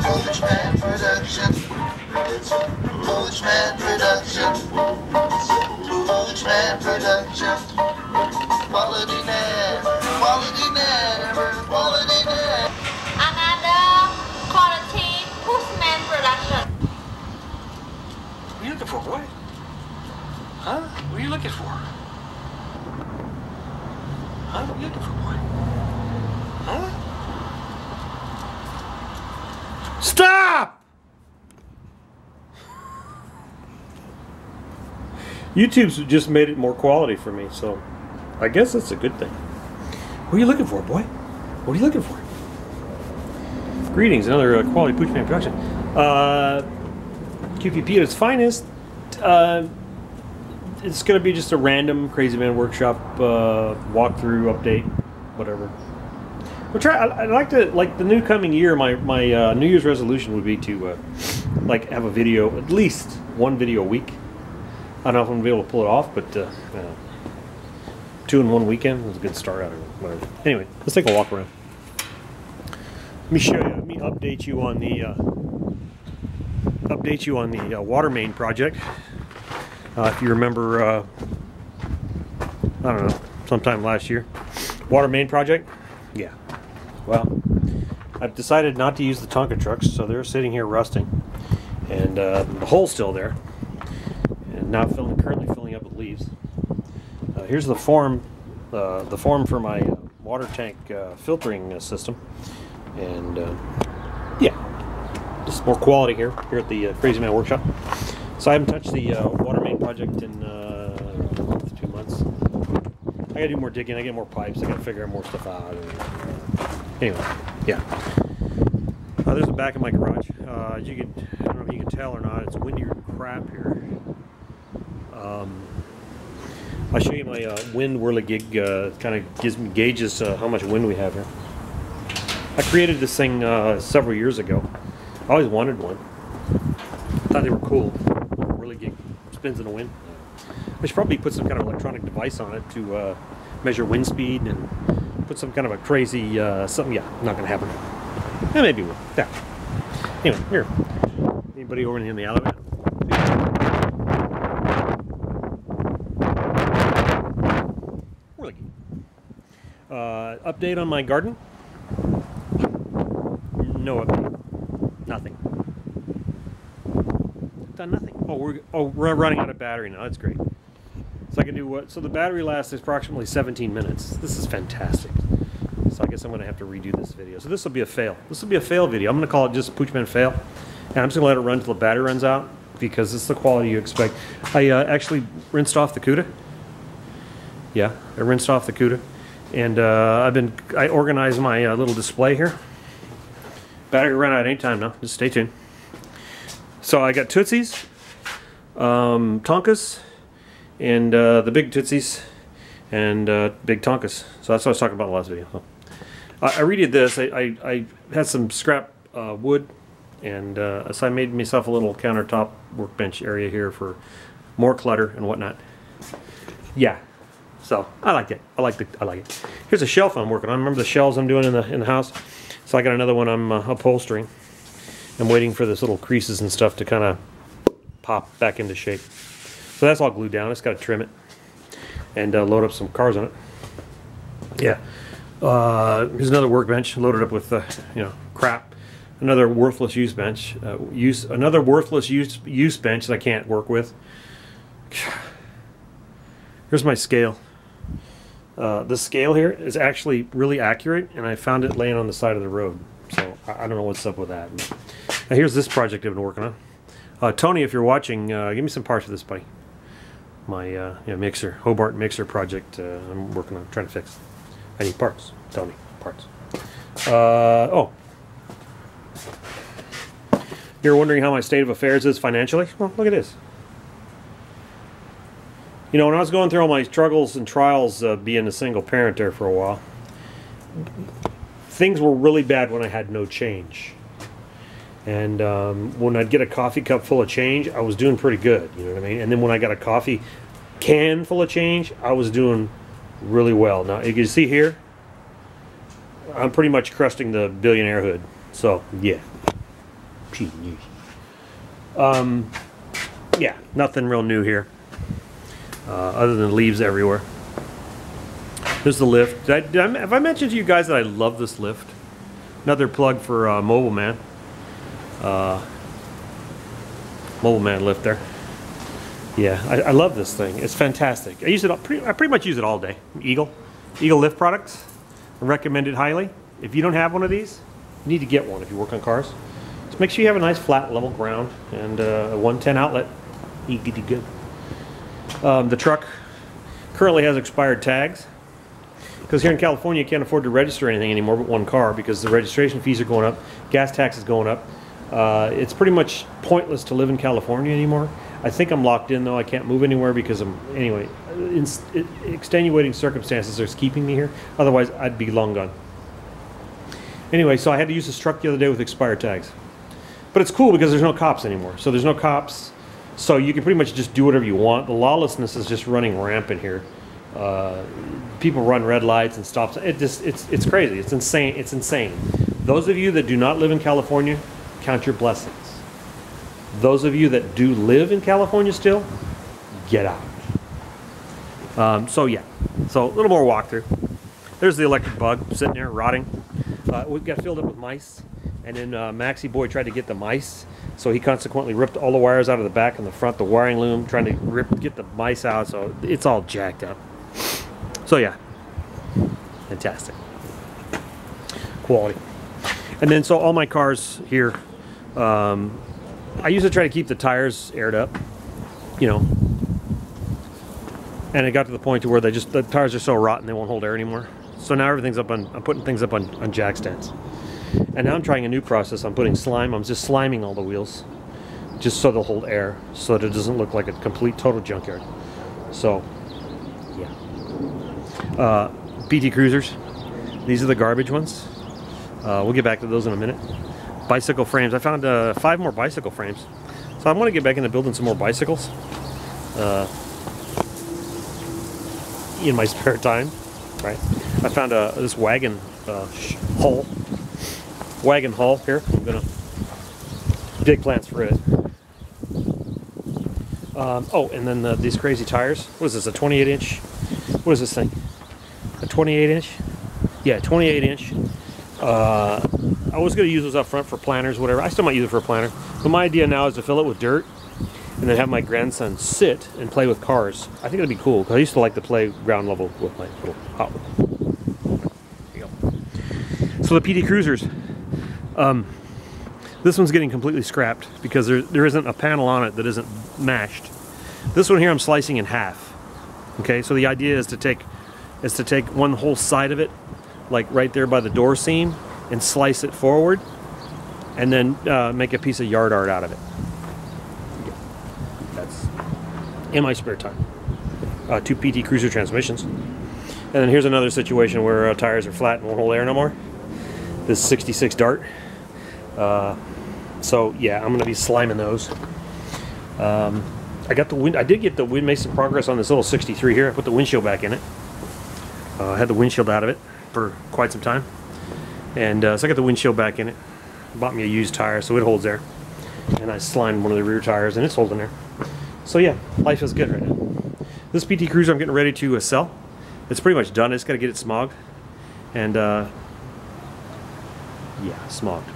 Coachman Production. Coachman Production. Coachman Production. Quality never, quality never, quality never. Another quality Postman production. What are you looking for, boy? Huh? What are you looking for? Huh? What are you looking for, boy? Huh? Stop! YouTube's just made it more quality for me, so I guess that's a good thing. What are you looking for, boy? What are you looking for? Greetings, another quality Poochman production. QPP at its finest. It's going to be just a random Crazy Man Workshop walkthrough update, whatever. We'll try. I'd like to, like the new coming year. My New Year's resolution would be to like have a video, at least one video a week. I don't know if I'm gonna be able to pull it off, but 2 in 1 weekend was a good start. I don't know, whatever. Anyway, let's take a walk around. Let me show you. Let me update you on the water main project. If you remember, I don't know, sometime last year, water main project. Yeah. Well, I've decided not to use the Tonka trucks, so they're sitting here rusting, and the hole's still there, and now currently filling up with leaves. Here's the form for my water tank filtering system, and yeah, just more quality here at the Crazy Man Workshop. So I haven't touched the water main project in 2 months. I gotta do more digging. I get more pipes. I gotta figure more stuff out. Anyway, yeah. There's the back of my garage. I don't know if you can tell or not. It's windier than crap here. I'll show you my wind whirligig. Kind of gauges how much wind we have here. I created this thing several years ago. I always wanted one. Thought they were cool. Whirligig spins in the wind. I should probably put some kind of electronic device on it to measure wind speed and put some kind of a crazy something. Yeah, not gonna happen. Yeah, maybe we'll. Yeah. Anyway, here. Anybody over in the alleyway? Really good. Update on my garden? No update. Nothing. Done nothing. We're running out of battery now. That's great. So I can do what? So the battery lasts approximately 17 minutes. This is fantastic. So I guess I'm going to have to redo this video. So this will be a fail. This will be a fail video. I'm going to call it just Poochman Fail. And I'm just going to let it run until the battery runs out, because it's the quality you expect. I actually rinsed off the CUDA. Yeah, I rinsed off the CUDA. And I organized my little display here. Battery run out anytime now. Just stay tuned. So I got Tootsies, Tonkas, and the big Tootsies, and big Tonkas. So that's what I was talking about in the last video. So, I redid this. I had some scrap wood, and so I made myself a little countertop workbench area here for more clutter and whatnot. Yeah. So I like it. I like it. Here's a shelf I'm working on. Remember the shelves I'm doing in the house? So I got another one I'm upholstering. I'm waiting for this little creases and stuff to kind of pop back into shape. So that's all glued down. I just got to trim it and load up some cars on it. Yeah. Here's another workbench loaded up with crap. Another worthless use bench. Another worthless use bench that I can't work with. Here's my scale. The scale here is actually really accurate, and I found it laying on the side of the road. So I don't know what's up with that. Now here's this project I've been working on. Tony, if you're watching, give me some parts for this, buddy. My mixer, Hobart mixer project I'm working on, trying to fix. I need parts. Tell me, parts. You're wondering how my state of affairs is financially? Well, look at this. You know, when I was going through all my struggles and trials being a single parent there for a while, things were really bad when I had no change. And when I'd get a coffee cup full of change, I was doing pretty good, you know what I mean? And then when I got a coffee can full of change, I was doing really well. Now, you can see here, I'm pretty much cresting the billionaire hood. So, yeah. Yeah, nothing real new here, other than leaves everywhere. There's the lift. Have I mentioned to you guys that I love this lift? Another plug for Mobile Man. Mobile Man lift there. Yeah, I love this thing. It's fantastic. I use it. I pretty much use it all day. Eagle lift products. I recommend it highly. If you don't have one of these, you need to get one if you work on cars. Just make sure you have a nice flat level ground and a 110 outlet. You get it good. The truck currently has expired tags because here in California you can't afford to register anything anymore but one car because the registration fees are going up, gas tax is going up. It's pretty much pointless to live in California anymore. I think I'm locked in though. I can't move anywhere because anyway, extenuating circumstances are keeping me here. Otherwise, I'd be long gone. Anyway, so I had to use this truck the other day with expired tags. But it's cool because there's no cops anymore. So there's no cops. So you can pretty much just do whatever you want. The lawlessness is just running rampant here. People run red lights and stops. It's crazy. It's insane. It's insane. Those of you that do not live in California, count your blessings. Those of you that do live in California still, get out. So yeah, so a little more walkthrough. There's the electric bug sitting there rotting. We got filled up with mice, and then Maxie Boy tried to get the mice, so he consequently ripped all the wires out of the back and the front, the wiring loom, trying to get the mice out, so it's all jacked up. So yeah, fantastic quality. And then so all my cars here, I usually try to keep the tires aired up, you know, and it got to the point to where the tires are so rotten they won't hold air anymore. So now everything's up on, I'm putting things up on jack stands. And now I'm trying a new process. I'm putting slime, I'm just sliming all the wheels, just so they'll hold air, so that it doesn't look like a complete total junkyard. So, yeah. PT Cruisers, these are the garbage ones. We'll get back to those in a minute. Bicycle frames. I found 5 more bicycle frames. So I want to get back into building some more bicycles in my spare time. Right. I found this wagon hull. Wagon hull here. I'm gonna dig plants for it. Oh, and then these crazy tires. What is this? A 28-inch? What is this thing? A 28-inch? Yeah, 28-inch. I was going to use those up front for planters, whatever. I still might use it for a planter. But my idea now is to fill it with dirt and then have my grandson sit and play with cars. I think it'd be cool because I used to like to play ground level with my little Hot Wheels. There you go. So the PT Cruisers, this one's getting completely scrapped because there isn't a panel on it that isn't mashed. This one here I'm slicing in half. Okay, so the idea is to take one whole side of it, like right there by the door seam, and slice it forward, and then make a piece of yard art out of it. Yeah. That's in my spare time. 2 PT Cruiser transmissions. And then here's another situation where tires are flat and won't hold air no more. This 66 Dart. So yeah, I'm going to be sliming those. I got the wind. I did get the wind. Made some progress on this little 63 here. I put the windshield back in it. I had the windshield out of it for quite some time. And so I got the windshield back in it. Bought me a used tire so it holds there. And I slimed one of the rear tires and it's holding there. So yeah, life is good right now. This PT Cruiser I'm getting ready to sell. It's pretty much done. I just got to get it smogged. And yeah, smogged.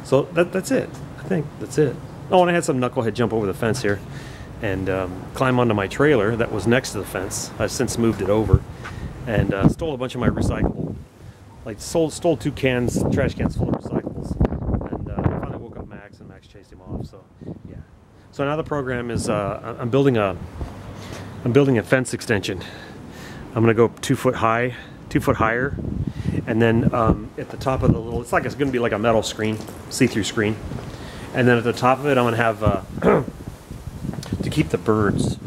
So that's it. I think that's it. Oh, and I had some knucklehead jump over the fence here and climb onto my trailer that was next to the fence. I've since moved it over and stole a bunch of my recyclable. Like stole 2 cans, trash cans full of recyclables, and I finally woke up Max, and Max chased him off. So yeah. So now the program is I'm building a fence extension. I'm gonna go 2 foot high, 2 foot higher, and then at the top of the little, it's gonna be like a metal screen, see-through screen, and then at the top of it I'm gonna have to keep the birds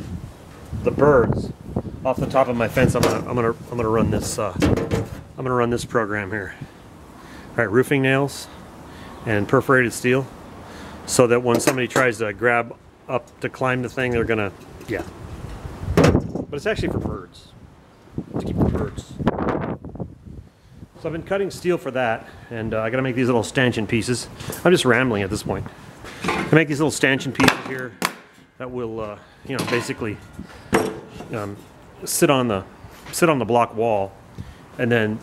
off the top of my fence. I'm gonna run this. I'm going to run this program here. All right, roofing nails and perforated steel, so that when somebody tries to grab up to climb the thing, they're going to, yeah. But it's actually for birds, to keep the birds. So I've been cutting steel for that, and I gotta make these little stanchion pieces. I'm just rambling at this point. I make these little stanchion pieces here that will, you know, basically sit on the block wall, and then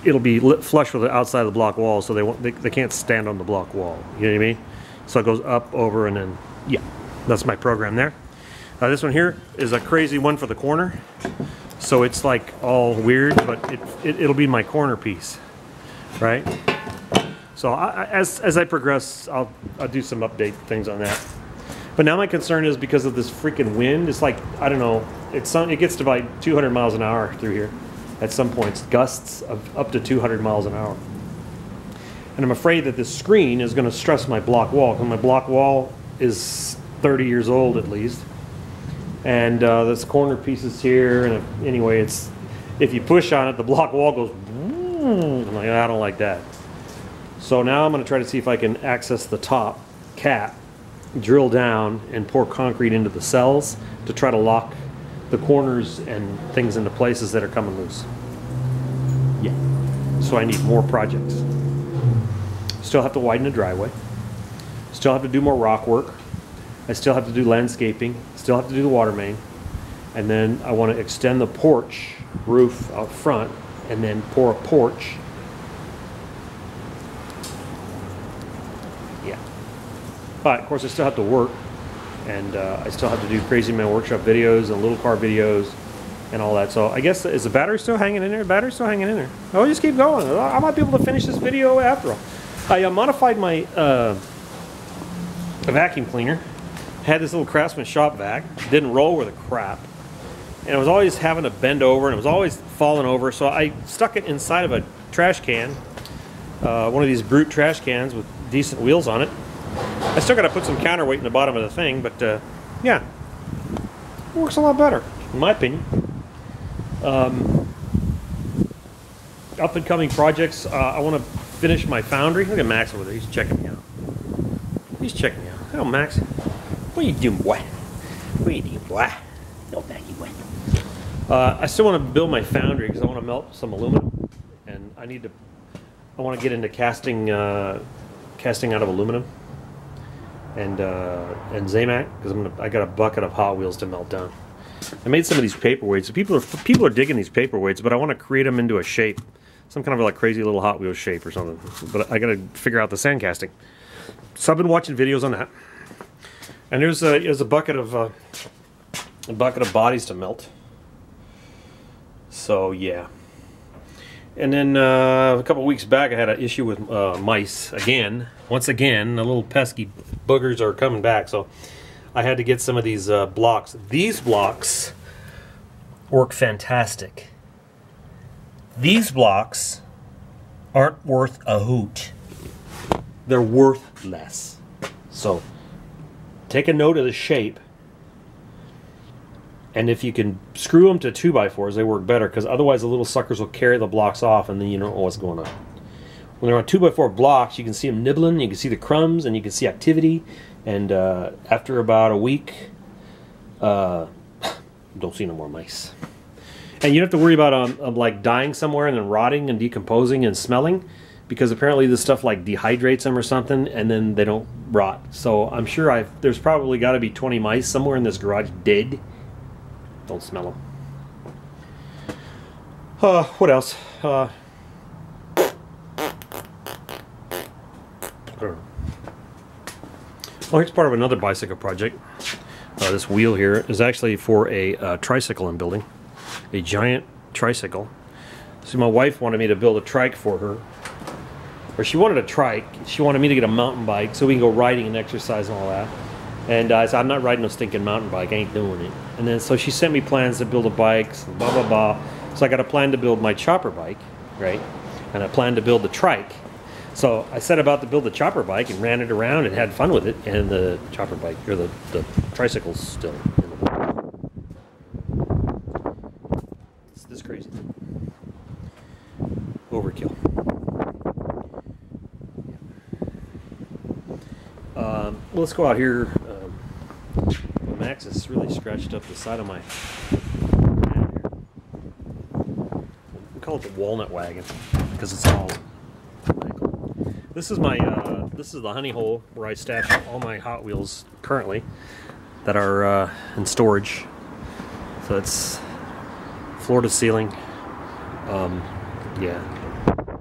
it'll be lit flush with the outside of the block wall, so they can't stand on the block wall. You know what I mean? So it goes up, over, and then yeah, that's my program there. This one here is a crazy one for the corner. So it's like all weird, but it'll be my corner piece, right? So as I progress, I'll do some update things on that. But now my concern is because of this freaking wind. It's like, I don't know, it gets to about 200 miles an hour through here at some points, gusts of up to 200 miles an hour. And I'm afraid that this screen is going to stress my block wall, because my block wall is 30 years old at least. And this corner pieces here, and anyway, if you push on it, the block wall goes. I'm like, I don't like that. So now I'm going to try to see if I can access the top cap, drill down, and pour concrete into the cells to try to lock the corners and things into places that are coming loose. Yeah. So I need more projects. Still have to widen the driveway. Still have to do more rock work. I still have to do landscaping, still have to do the water main, and then I want to extend the porch roof out front and then pour a porch. Yeah. But of course I still have to work, and I still have to do Crazy Man Workshop videos and little car videos and all that. So I guess, is the battery still hanging in there? Battery's still hanging in there. Oh, just keep going. I might be able to finish this video after all. I modified my vacuum cleaner. Had this little Craftsman shop vac, didn't roll with a crap, and it was always having to bend over, and it was always falling over, so I stuck it inside of a trash can, one of these Brute trash cans with decent wheels on it. I still got to put some counterweight in the bottom of the thing, but yeah, it works a lot better, in my opinion. Up and coming projects, I want to finish my foundry. Look at Max over there, he's checking me out. He's checking me out. Hello, Max. What are you doing, boy? What are you doing, boy? No, Maggie, boy. I still want to build my foundry because I want to melt some aluminum, and I want to get into casting out of aluminum and Zamac, because I got a bucket of Hot Wheels to melt down. I made some of these paperweights. People are digging these paperweights, but I want to create them into a shape, some kind of like crazy little Hot Wheels shape or something. But I got to figure out the sand casting. So I've been watching videos on that. And there's a bucket of bodies to melt. So yeah. And then a couple weeks back, I had an issue with mice again. Once again, the little pesky boogers are coming back. So I had to get some of these blocks. These blocks work fantastic. These blocks aren't worth a hoot. They're worth less. So take a note of the shape, and if you can screw them to 2x4s, they work better, because otherwise the little suckers will carry the blocks off, and then you don't know what's going on. When they're on 2x4 blocks, you can see them nibbling, you can see the crumbs, and you can see activity, and after about a week, don't see no more mice. And you don't have to worry about like dying somewhere and then rotting and decomposing and smelling, because apparently this stuff like dehydrates them or something, and then they don't rot. So I'm sure there's probably got to be 20 mice somewhere in this garage dead. Don't smell them. What else? I don't know. Well, here's part of another bicycle project. This wheel here is actually for a tricycle I'm building. A giant tricycle. So my wife wanted me to build a trike for her. Or she wanted a trike. She wanted me to get a mountain bike so we can go riding and exercise and all that. And I said, I'm not riding no stinking mountain bike. I ain't doing it. And then so she sent me plans to build a bike, blah, blah, blah. So I got a plan to build my chopper bike, right? And I planned to build the trike. So I set about to build the chopper bike and ran it around and had fun with it. And the chopper bike, or the tricycle's still in the water. It's this crazy. Overkill. Well, let's go out here. Max has really scratched up the side of my call it the walnut wagon because it's all. This is my this is the honey hole where I stash all my Hot Wheels currently that are in storage. So it's floor to ceiling. Yeah.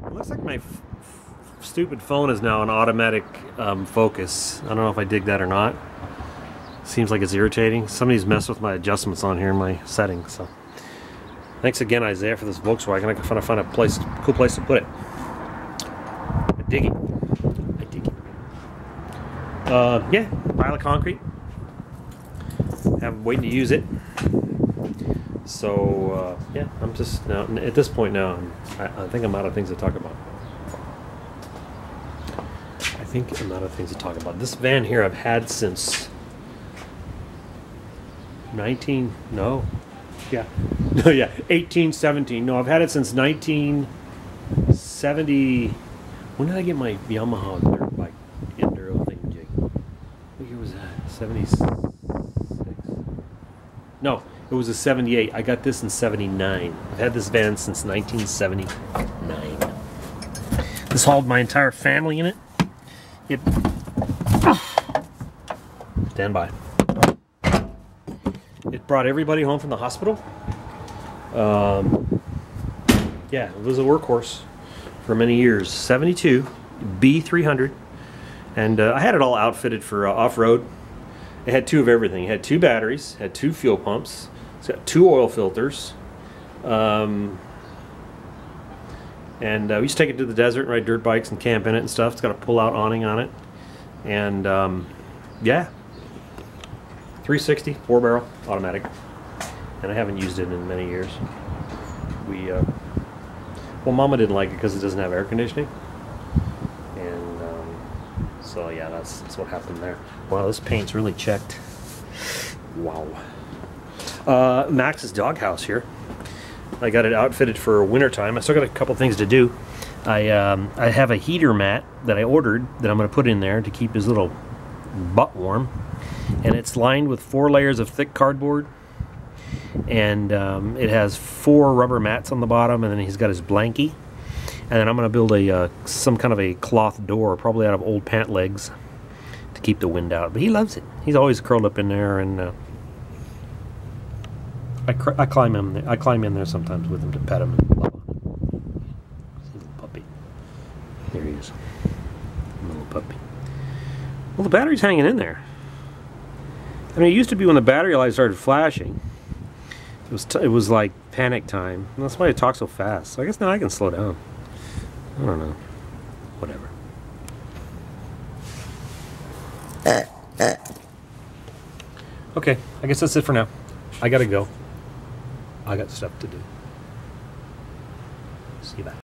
It looks like my stupid phone is now an automatic focus. I don't know if I dig that or not. Seems like it's irritating. Somebody's messed with my adjustments on here in my settings. So thanks again, Isaiah, for this Volkswagen. I can find a cool place to put it. I dig it. I dig it. Yeah, pile of concrete. I'm waiting to use it. So yeah, I'm just now at this point now. I think I'm out of things to talk about. I think I'm out of things to talk about. This van here I've had since 1817. No, I've had it since 1970. When did I get my Yamaha dirt bike enduro thing, Jake? What year was that? 76? No, it was a 78. I got this in 79. I've had this van since 1979. This hauled my entire family in it. Stand by. It brought everybody home from the hospital. Yeah, it was a workhorse for many years. 72 B300, and I had it all outfitted for off-road. It had two of everything. It had two batteries, had two fuel pumps, it's got two oil filters, and we used to take it to the desert and ride dirt bikes and camp in it and stuff. It's got a pull-out awning on it, and yeah, 360 4-barrel automatic, and I haven't used it in many years. Well, Mama didn't like it because it doesn't have air conditioning, and so yeah, that's what happened there. Wow, this paint's really checked. Wow. Max's doghouse here. I got it outfitted for winter time. I still got a couple things to do. I have a heater mat that I ordered that I'm going to put in there to keep his little butt warm, and it's lined with 4 layers of thick cardboard, and it has 4 rubber mats on the bottom, and then he's got his blankie, and then I'm going to build a some kind of a cloth door, probably out of old pant legs, to keep the wind out. But he loves it. He's always curled up in there, and I climb in there sometimes with him to pet him and love him. See, little puppy. There he is. Little puppy. Well, the battery's hanging in there. I mean, it used to be when the battery light started flashing, it was like panic time. And that's why it talks so fast. So I guess now I can slow down. I don't know. Whatever. Okay, I guess that's it for now. I gotta go. I got stuff to do. See you back.